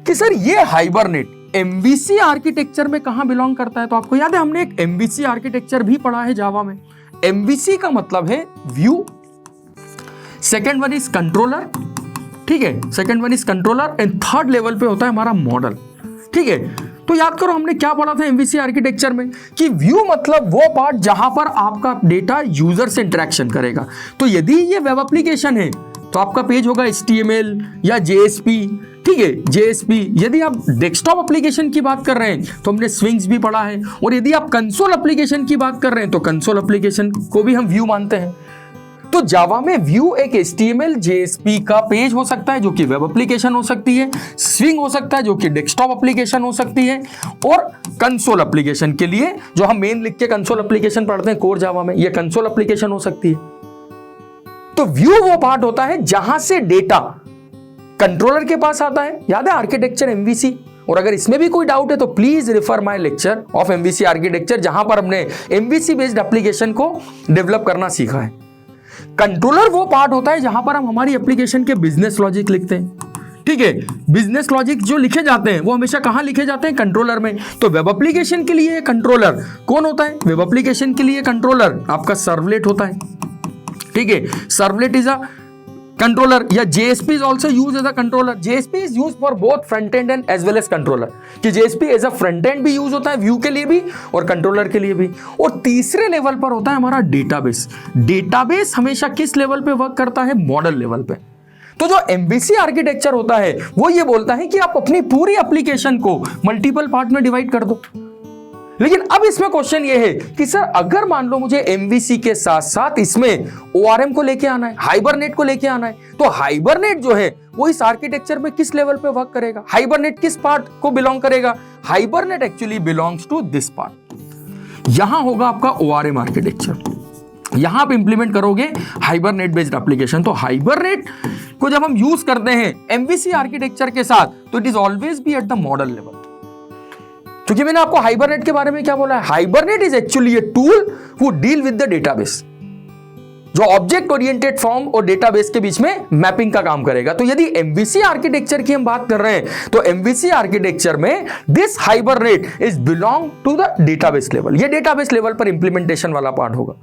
कि सर ये हाइबरनेट MVC आर्किटेक्चर में कहां belong करता है। तो आपको याद है हमने एक MVC आर्किटेक्चर भी पढ़ा है जावा में। MVC का मतलब है view, second one is controller, ठीक है, second one is controller, and third level पे होता है हमारा मॉडल, ठीक है। तो याद करो हमने क्या पढ़ा था MVC आर्किटेक्चर में, कि व्यू मतलब वो पार्ट जहां पर आपका डेटा यूजर से इंटरेक्शन करेगा। तो यदि ये वेब एप्लीकेशन है तो आपका पेज होगा HTML या JSP, ठीक है, JSP। यदि आप डेस्कटॉप एप्लीकेशन की बात कर रहे हैं तो हमने स्विंग्स भी पढ़ा है, और यदि आप कंसोल एप्लीकेशन की बात कर रहे हैं तो कंसोल एप्लीकेशन को भी हम व्यू मानते हैं। तो जावा में व्यू एक HTML JSP का पेज हो सकता है जो कि वेब एप्लीकेशन हो सकती है, स्विंग हो सकता है जो कि डेस्कटॉप एप्लीकेशन हो सकती है, और कंसोल एप्लीकेशन के लिए जो हम मेन लिख के कंसोल एप्लीकेशन पढ़ते हैं कोर जावा में, ये कंसोल एप्लीकेशन हो सकती है। तो व्यू वो पार्ट होता है जहां से डेटा कंट्रोलर के पास आता है। याद है आर्किटेक्चर MVC, और अगर इसमें भी कोई डाउट है तो please refer my lecture of MVC architecture, जहां पर हमने MVC बेस्ड एप्लीकेशन को डेवलप करना सीखा है। कंट्रोलर वो पार्ट होता है जहां पर हम हमारी एप्लीकेशन के बिजनेस लॉजिक लिखते हैं, ठीक है। बिजनेस लॉजिक जो लिखे जाते हैं वो हमेशा कहां लिखे जाते हैं, कंट्रोलर में। तो वेब एप्लीकेशन के लिए कंट्रोलर कौन होता है, वेब एप्लीकेशन के लिए कंट्रोलर आपका सर्वलेट होता है, ठीक है। सर्वलेट इज अ कंट्रोलर, या JSP is also used as a controller. JSP is used for both front end and as well as controller, कि JSP as a front end भी यूज होता है व्यू के लिए भी और कंट्रोलर के लिए भी। और तीसरे लेवल पर होता है हमारा डेटाबेस। डेटाबेस हमेशा किस लेवल पे वर्क करता है, मॉडल लेवल पे। तो जो MVC आर्किटेक्चर होता है वो ये बोलता है कि आप अपनी पूरी एप्लीकेशन को मल्टीपल पार्ट में डिवाइड कर दो। लेकिन अब इसमें क्वेश्चन ये है कि सर अगर मान लो मुझे MVC के साथ साथ इसमें ORM को लेके आना है, हाइबरनेट को लेके आना है, तो हाइबरनेट जो है वो इस आर्किटेक्चर में किस लेवल पे वर्क करेगा, हाइबरनेट किस पार्ट को बिलोंग करेगा। Hibernate actually belongs to this part. यहां होगा आपका ORM आर्किटेक्चर, यहां आप इंप्लीमेंट करोगे हाइबरनेट बेस्ड एप्लीकेशन। तो हाइबरनेट को जब हम यूज करते हैं MVC आर्किटेक्चर के साथ तो it is always be at the model level. क्योंकि मैंने आपको हाइबरनेट के बारे में क्या बोला है, hibernate is actually a tool who deal with the database, जो ऑब्जेक्ट ओरिएंटेड फॉर्म और डेटाबेस के बीच में मैपिंग का काम करेगा। तो यदि MVC आर्किटेक्चर की हम बात कर रहे हैं तो MVC आर्किटेक्चर में this hibernate is belong to the database level, ये डेटाबेस लेवल पर इंप्लीमेंटेशन वाला पार्ट होगा।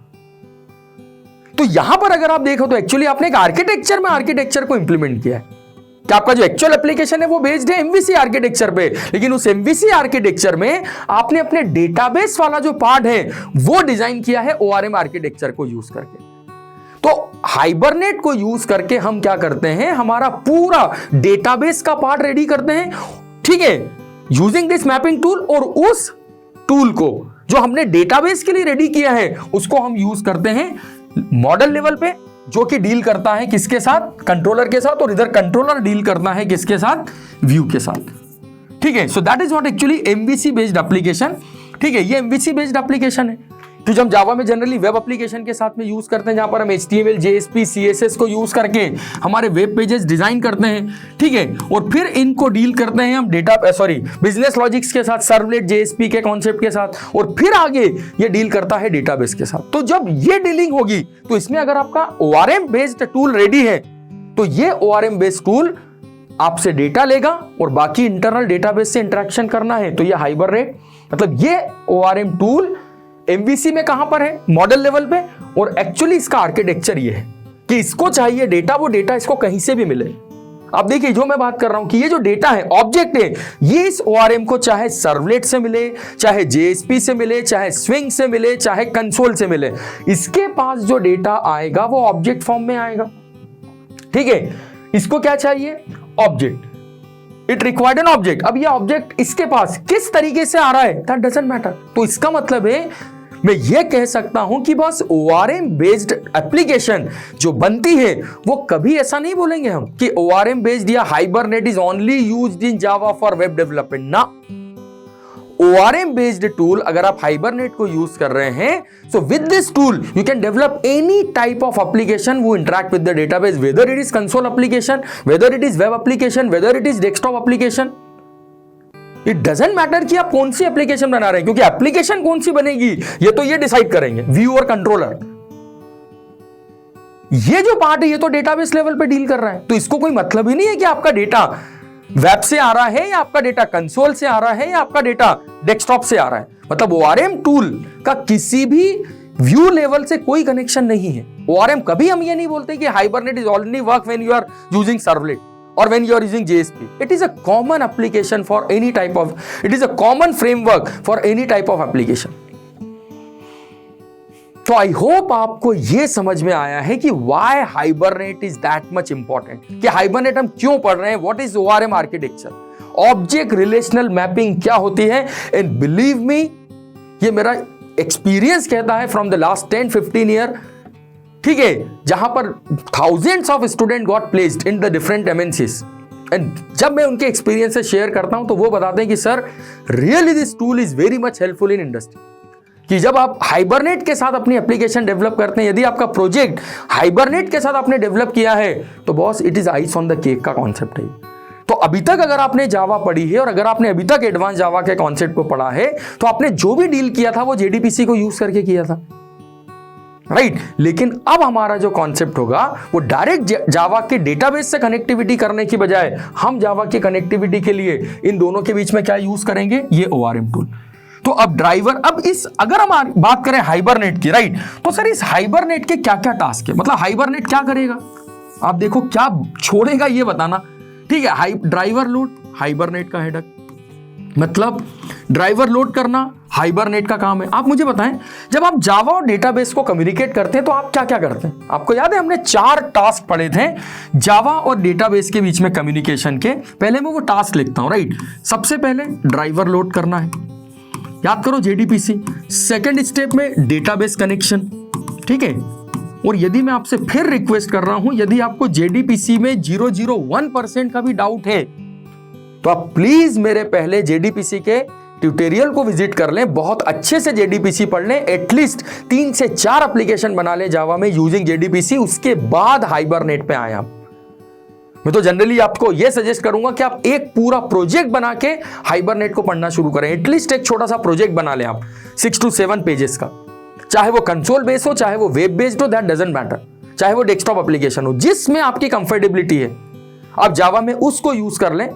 तो यहां पर अगर आप देखो तो एक्चुअली आपने एक आर्किटेक्चर में आर्किटेक्चर को इंप्लीमेंट किया है कि आपका जो एक्चुअल एप्लीकेशन है वो बेस्ड है MVC आर्किटेक्चर पे, लेकिन उस MVC आर्किटेक्चर में आपने अपने डेटाबेस वाला जो पार्ट है वो डिजाइन किया है ORM आर्किटेक्चर को यूज करके। तो हाइबरनेट को यूज करके हम क्या करते हैं, हमारा पूरा डेटाबेस का पार्ट रेडी करते हैं, ठीक है, यूजिंग दिस मैपिंग टूल। और उस टूल को जो हमने डेटाबेस के लिए रेडी किया है उसको हम यूज करते हैं मॉडल लेवल पे, जो कि डील करता है किसके साथ, कंट्रोलर के साथ, और इधर कंट्रोलर डील करता है किसके साथ, व्यू के साथ। ठीक है, so that is what actually MVC based application. ठीक है, ये एमवीसी बेस्ड एप्लीकेशन है तो जो हम जावा में जनरली वेब एप्लीकेशन के साथ में यूज करते हैं, जहां पर हम HTML, JSP, CSS को यूज करके हमारे वेब पेजेस डिजाइन करते हैं। ठीक है, और फिर इनको डील करते हैं हम बिजनेस लॉजिक्स के साथ, सर्वलेट JSP के कॉन्सेप्ट के साथ, और फिर आगे ये डील करता है डेटाबेस के साथ। तो जब ये डीलिंग होगी तो इसमें अगर आपका ORM बेस्ड टूल रेडी है तो ये ORM बेस्ड टूल आपसे डेटा लेगा और बाकी इंटरनल डेटाबेस से इंटरेक्शन करना है तो ये हाइबरनेट, मतलब ये ORM टूल MVC में कहां पर है, मॉडल लेवल पे, और एक्चुअली इसका आर्किटेक्चर ये है कि इसको चाहिए डेटा, वो डेटा इसको कहीं से भी मिले। अब देखिए जो मैं बात कर रहा हूं कि ये जो डेटा है, ऑब्जेक्ट है, ये इस ORM को चाहे सर्वलेट से मिले, चाहे JSP से मिले, चाहे स्विंग से मिले, चाहे कंसोल से मिले, इसके पास जो डेटा आएगा वो ऑब्जेक्ट फॉर्म में आएगा। ठीक है, इसको क्या चाहिए, object, it required an object. अब ये ऑब्जेक्ट इसके पास किस तरीके से आ रहा है, दैट डजंट मैटर। तो इसका मतलब है मैं ये कह सकता हूं कि बस ORM बेस्ड एप्लीकेशन जो बनती है वो कभी ऐसा नहीं बोलेंगे हम कि ORM बेस्ड या Hibernate is only used in Java for web development ना। ORM बेस्ड टूल अगर आप हाइबरनेट को यूज कर रहे हैं, so with this tool you can develop any type of application वो interact with the database, whether it is console application, whether it is web application, whether it is desktop application. It doesn't matter कि आप कौन सी application बना रहे हैं, क्योंकि application कौन सी बनेगी ये तो ये डिसाइड करेंगे व्यू और कंट्रोलर। ये जो पार्ट है ये तो डेटाबेस लेवल पे डील कर रहा है, तो इसको कोई मतलब ही नहीं है कि आपका डेटा वेब से आ रहा है या आपका डेटा कंसोल से आ रहा है या आपका डेटा डेस्कटॉप से आ रहा है। मतलब ORM टूल का किसी भी व्यू लेवल से कोई कनेक्शन नहीं है। ORM कभी हम ये नहीं बोलते कि hibernate is only work when you are using servlet or when you are using JSP. It is a common application for any type of, it is a common framework for any type of application. तो I hope आपको यह समझ में आया है कि why hibernate is that much important, कि hibernate हम क्यों पढ़ रहे हैं, what is ORM architecture, object relational mapping क्या होती है। एंड बिलीव मी, ये मेरा एक्सपीरियंस कहता है फ्रॉम द लास्ट 10-15 ईयर, ठीक है, जहां पर thousands of student got placed in the different MNCs, and जब मैं उनके एक्सपीरियंस से शेयर करता हूं तो वो बताते हैं कि sir really this tool is very much helpful in industry. कि जब आप हाइबरनेट के साथ अपनी एप्लीकेशन डेवलप करते हैं, यदि आपका प्रोजेक्ट हाइबरनेट के साथ आपने डेवलप किया है तो boss it is ice on the cake का कॉन्सेप्ट है। तो अभी तक अगर आपने जावा पढ़ी है और अगर आपने अभी तक एडवांस जावा के कॉन्सेप्ट को पढ़ा है तो आपने जो भी डील किया था वो JDBC को यूज करके किया था, राइट। लेकिन अब हमारा जो कॉन्सेप्ट होगा वो डायरेक्ट जावा के डेटाबेस से कनेक्टिविटी करने की बजाय हम जावा की कनेक्टिविटी के लिए इन दोनों के बीच में क्या यूज करेंगे, ये ORM टूल। तो अब ड्राइवर, अब इस अगर हम बात करें हाइबरनेट की, राइट, तो सर इस हाइबरनेट के क्या क्या टास्क है, मतलब हाइबरनेट क्या करेगा, आप देखो क्या छोड़ेगा ये बताना, ठीक है। ड्राइवर लोड हाइबरनेट का हेडक, मतलब ड्राइवर लोड करना हाइबरनेट का काम है। आप मुझे बताएं, जब आप जावा और डेटाबेस को कम्युनिकेट करते हैं तो आप क्या क्या करते हैं। आपको याद है हमने 4 टास्क पढ़े थे जावा और डेटाबेस के बीच में कम्युनिकेशन के। पहले मैं वो टास्क लिखता हूं, राइट। सबसे पहले ड्राइवर लोड करना है, याद करो JDBC। सेकेंड स्टेप में डेटाबेस कनेक्शन, ठीक है। और यदि मैं आपसे फिर रिक्वेस्ट कर रहा हूं, यदि आपको JDBC में 001% का भी डाउट है तो आप प्लीज मेरे पहले JDBC के ट्यूटोरियल को विजिट कर लें, बहुत अच्छे से JDBC पढ़ लें, एटलीस्ट 3 से 4 एप्लीकेशन बना लें जावा में यूजिंग JDBC, उसके बाद हाइबरनेट पे आए आप। मैं तो जनरली आपको यह सजेस्ट करूंगा कि आप एक पूरा प्रोजेक्ट बना के हाइबरनेट को पढ़ना शुरू करें। एटलीस्ट एक छोटा सा प्रोजेक्ट बना लें आप 6 to 7 पेजेस का, चाहे वो कंसोल बेस्ड हो, चाहे वो वेब बेस्ड हो, दैट डजंट मैटर, चाहे वो डेस्कटॉप एप्लीकेशन हो, जिसमें आपकी कंफर्टेबिलिटी है आप जावा में उसको यूज कर लें,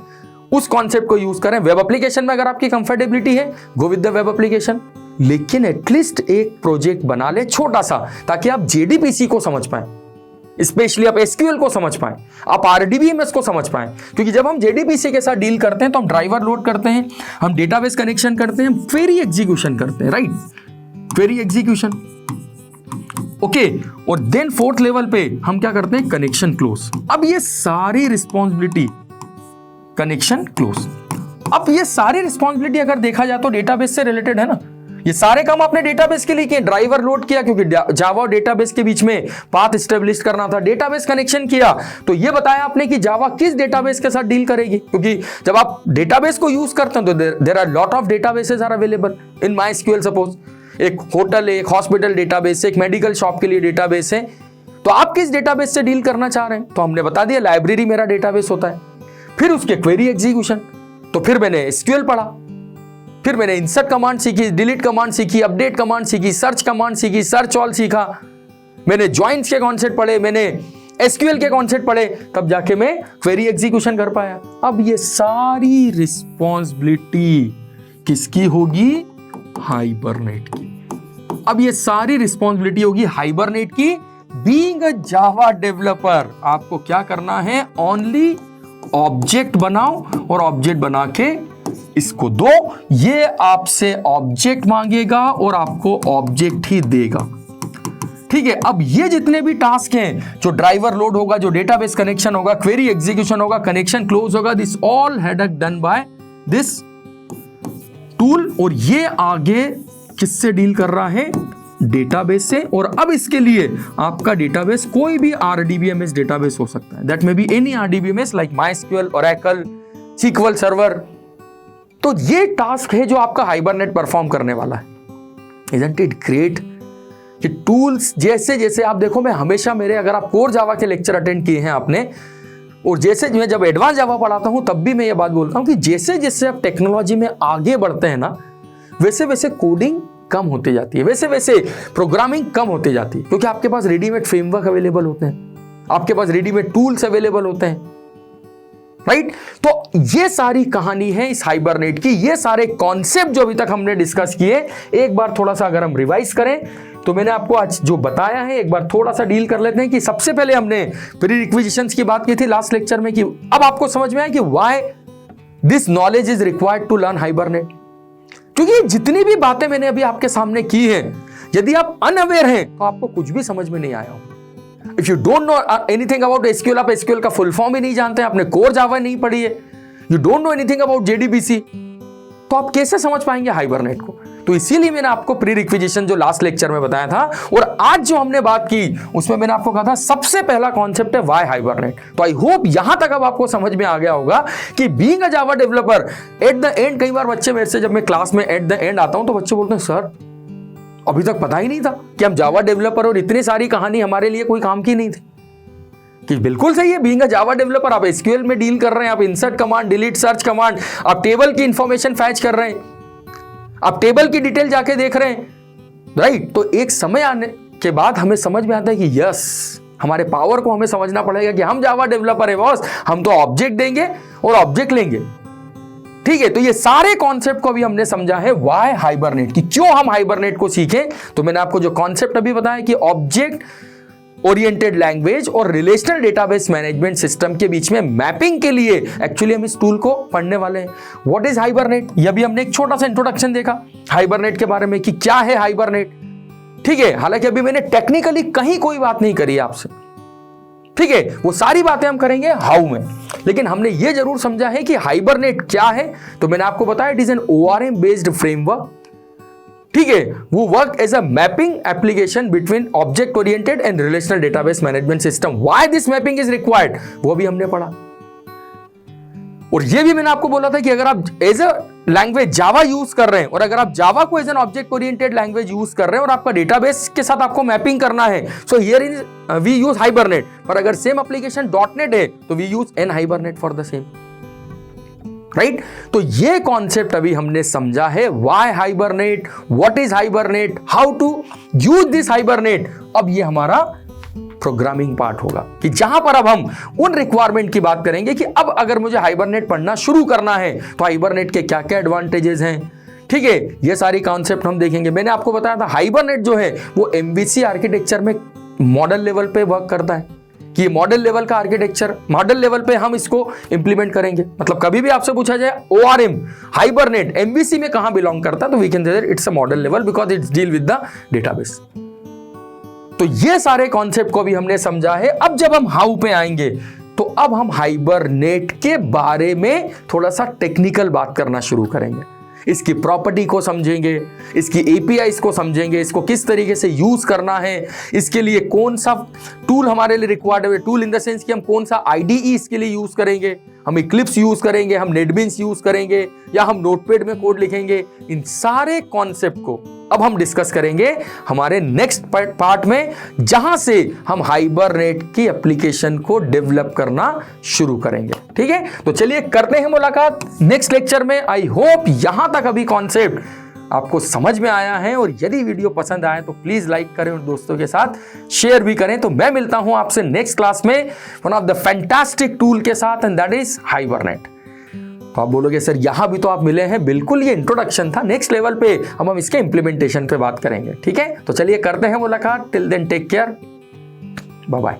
उस कॉन्सेप्ट को यूज करें। वेब एप्लीकेशन में अगर आपकी कंफर्टेबिलिटी है, go with the web application, लेकिन एटलीस्ट एक प्रोजेक्ट बना ले छोटा सा, ताकि आप JDBC को समझ पाए, स्पेशली आप SQL को समझ पाए, आप RDBMS को समझ पाए। क्योंकि जब हम JDBC के साथ डील करते हैं तो हम ड्राइवर लोड करते हैं, हम डेटाबेस कनेक्शन करते हैं, क्वेरी एग्जीक्यूशन करते हैं, राइट, क्वेरी एग्जीक्यूशन, ओके। और देन 4th लेवल पे हम क्या करते हैं, कनेक्शन क्लोज। अब ये सारी रिस्पॉन्सिबिलिटी, कनेक्शन क्लोज, अब ये सारी रिस्पॉन्सिबिलिटी अगर देखा जाए तो डेटाबेस से रिलेटेड है ना, ये सारे काम आपने डेटाबेस के लिए किए, ड्राइवर लोड किया क्योंकि जावा और डेटाबेस के बीच में पाथ एस्टेब्लिश करना था, डेटाबेस कनेक्शन किया, तो ये बताया आपने कि जावा किस डेटाबेस के साथ डील करेगी, क्योंकि जब आप डेटाबेस को यूज करते हैं तो there are lot of databases are available in MySQL. Suppose एक होटल है, एक हॉस्पिटल डेटाबेस है, एक मेडिकल शॉप के लिए डेटाबेस है, तो आप किस डेटाबेस से डील करना चाह रहे हैं? तो हमने बता दिया लाइब्रेरी मेरा डेटाबेस होता है। फिर उसके क्वेरी एग्जीक्यूशन, तो फिर मैंने एसक्यूएल पढ़ा, फिर मैंने इंसर्ट कमांड सीखी, डिलीट कमांड सीखी, अपडेट कमांड सीखी, सर्च कमांड सीखी, सर्च ऑल सीखा, मैंने ज्वाइंट्स के कॉन्सेप्ट पढ़े, मैंने एसक्यूएल के कॉन्सेप्ट पढ़े, तब जाके मैं क्वेरी एग्जीक्यूशन कर पाया। अब ये सारी रिस्पॉन्सिबिलिटी किसकी होगी? हाइबरनेट की। अब ये सारी रिस्पॉन्सिबिलिटी होगी हाइबरनेट की। बीइंग अ जावा डेवलपर आपको क्या करना है? ओनली ऑब्जेक्ट बनाओ और ऑब्जेक्ट बना के इसको दो, ये आपसे ऑब्जेक्ट मांगेगा और आपको ऑब्जेक्ट ही देगा। ठीक है, अब ये जितने भी टास्क हैं, जो ड्राइवर लोड होगा, जो डेटाबेस कनेक्शन होगा, क्वेरी एग्जीक्यूशन होगा, कनेक्शन क्लोज होगा, this all had done by this tool. और ये आगे किससे डील कर रहा है? डेटाबेस से। और अब इसके लिए आपका डेटाबेस कोई भी RDBMS डेटाबेस हो सकता है, that may be any RDBMS like MySQL, Oracle, SQL server. तो ये टास्क है जो आपका हाइबरनेट परफॉर्म करने वाला है। Isn't it great? कि टूल्स जैसे जैसे आप देखो, मैं हमेशा अगर आप कोर जावा के लेक्चर अटेंड किए हैं आपने, और जैसे मैं जब एडवांस जावा पढ़ाता हूं तब भी मैं ये बात बोलता हूं कि जैसे जैसे आप टेक्नोलॉजी में आगे बढ़ते हैं ना, वैसे वैसे कोडिंग कम होती जाती है, वैसे वैसे प्रोग्रामिंग कम होती जाती है, क्योंकि आपके पास रेडीमेड फ्रेमवर्क अवेलेबल होते हैं, आपके पास रेडीमेड टूल्स अवेलेबल होते हैं, राइट? तो ये सारी कहानी है इस हाइबरनेट की। ये सारे कॉन्सेप्ट जो अभी तक हमने डिस्कस किए, एक बार थोड़ा सा अगर हम रिवाइज करें तो मैंने आपको आज जो बताया है एक बार थोड़ा सा डील कर लेते हैं। कि सबसे पहले हमने प्री रिक्विजिशंस की बात की थी लास्ट लेक्चर में, कि अब आपको समझ में आया कि why this knowledge is required to learn hibernate. क्योंकि जितनी भी बातें मैंने अभी आपके सामने की हैं, यदि आप अनअवेयर हैं तो आपको कुछ भी समझ में नहीं आया होगा। If you don't know anything about SQL, आप एसक्यूएल का फुल फॉर्म ही नहीं जानते, आपने कोर जावा नहीं पढ़ी है, you don't know anything about JDBC, तो आप कैसे समझ पाएंगे हाइबरनेट को? तो इसीलिए मैंने आपको प्री रिक्विजिशन जो लास्ट लेक्चर में बताया था, और आज जो हमने बात की उसमें मैंने आपको कहा था सबसे पहला कॉन्सेप्ट है व्हाई हाइबरनेट। तो आई होप यहां तक अब आपको समझ में आ गया होगा कि being a Java developer at the end, कई बार बच्चे मेरे से, जब मैं क्लास में एट द एंड आता हूं तो बच्चे बोलते हैं सर अभी तक पता ही नहीं था कि हम जावा डेवलपर, और इतनी सारी कहानी हमारे लिए कोई काम की नहीं थी। कि बिल्कुल सही है, बीइंग अ जावा डेवलपर आप एसक्यूएल में डील कर रहे हैं, आप insert command, delete, search command, आप टेबल की इंफॉर्मेशन फैच कर रहे हैं, आप टेबल की डिटेल जाके देख रहे हैं, राइट? तो एक समय आने के बाद हमें समझ में आता है कि यस, हमारे पावर को हमें समझना पड़ेगा कि हम जावा डेवलपर है बॉस, हम तो ऑब्जेक्ट देंगे और ऑब्जेक्ट लेंगे। ठीक है, तो ये सारे कॉन्सेप्ट को अभी हमने समझा है व्हाई हाइबरनेट की, क्यों हम हाइबरनेट को सीखें। तो मैंने आपको जो कॉन्सेप्ट अभी बताया कि ऑब्जेक्ट ओरिएंटेड लैंग्वेज और रिलेशनल डेटाबेस मैनेजमेंट सिस्टम के बीच में मैपिंग के लिए एक्चुअली हम इस टूल को पढ़ने वाले हैं। व्हाट इज हाइबरनेट, ये भी हमने एक छोटा सा इंट्रोडक्शन देखा हाइबरनेट के बारे में कि क्या है हाइबरनेट। ठीक है, हालांकि अभी मैंने टेक्निकली कहीं कोई बात नहीं करी आपसे, ठीक है, वो सारी बातें हम करेंगे हाउ में, लेकिन हमने ये जरूर समझा है कि हाइबरनेट क्या है। तो मैंने आपको बताया it is an ORM based framework. ठीक है, वो work as a mapping application between object oriented and relational database management system. Why this mapping is required, वो भी हमने पढ़ा। और ये भी मैंने आपको बोला था कि अगर आप as a language Java use कर रहे हैं, और अगर आप जावा को as an object oriented language use कर रहे हैं और आपका डेटाबेस के साथ आपको मैपिंग करना है, so here is we use Hibernate. पर अगर सेम एप्लीकेशन .NET है तो we use n Hibernate for the same, right? तो ये कॉन्सेप्ट अभी हमने समझा है, why Hibernate, what is Hibernate, how to use this Hibernate. अब ये हमारा प्रोग्रामिंग पार्ट होगा कि जहां पर अब हम उन रिक्वायरमेंट की बात करेंगे कि अब अगर मुझे हाइबरनेट पढ़ना शुरू करना है तो हाइबरनेट के क्या क्या एडवांटेजेस हैं। ठीक है, ये सारी कॉन्सेप्ट हम देखेंगे। मैंने आपको बताया था हाइबरनेट जो है वो MVC आर्किटेक्चर में मॉडल लेवल पे वर्क करता है, कि मॉडल लेवल का आर्किटेक्चर, मॉडल लेवल पे हम इसको इंप्लीमेंट करेंगे। मतलब कभी भी आपसे पूछा जाए ORM हाइबरनेट MVC में कहां बिलोंग करता है, तो we can say it's a model level because it's deal with the database. तो ये सारे कॉन्सेप्ट को भी हमने समझा है। अब जब हम हाउ पे आएंगे तो अब हम हाइबरनेट के बारे में थोड़ा सा टेक्निकल बात करना शुरू करेंगे इसकी प्रॉपर्टी को समझेंगे, इसकी एपीआईज को समझेंगे, इसको किस तरीके से यूज करना है, इसके लिए कौन सा टूल हमारे लिए रिक्वायर्ड है, टूल इन द सेंस कि हम कौन सा आईडीई इसके लिए यूज करेंगे, हम इक्लिप्स यूज करेंगे, हम नेटबीन्स यूज करेंगे या हम नोटपैड में कोड लिखेंगे। इन सारे कॉन्सेप्ट को अब हम डिस्कस करेंगे हमारे नेक्स्ट पार्ट में, जहां से हम हाइबरनेट की एप्लीकेशन को डेवलप करना शुरू करेंगे। ठीक है, तो चलिए करते हैं मुलाकात नेक्स्ट लेक्चर में। आई होप यहां तक अभी कॉन्सेप्ट आपको समझ में आया है, और यदि वीडियो पसंद आए तो प्लीज लाइक करें और दोस्तों के साथ शेयर भी करें। तो मैं मिलता हूं आपसे नेक्स्ट क्लास में one of the fantastic tool के साथ, एंड दैट इज हाइबरनेट। तो आप बोलोगे सर यहां भी तो आप मिले हैं, बिल्कुल ये इंट्रोडक्शन था, नेक्स्ट लेवल पे अब हम इसके इंप्लीमेंटेशन पे बात करेंगे। ठीक है, तो चलिए करते हैं मुलाकात। Till then take care, bye bye.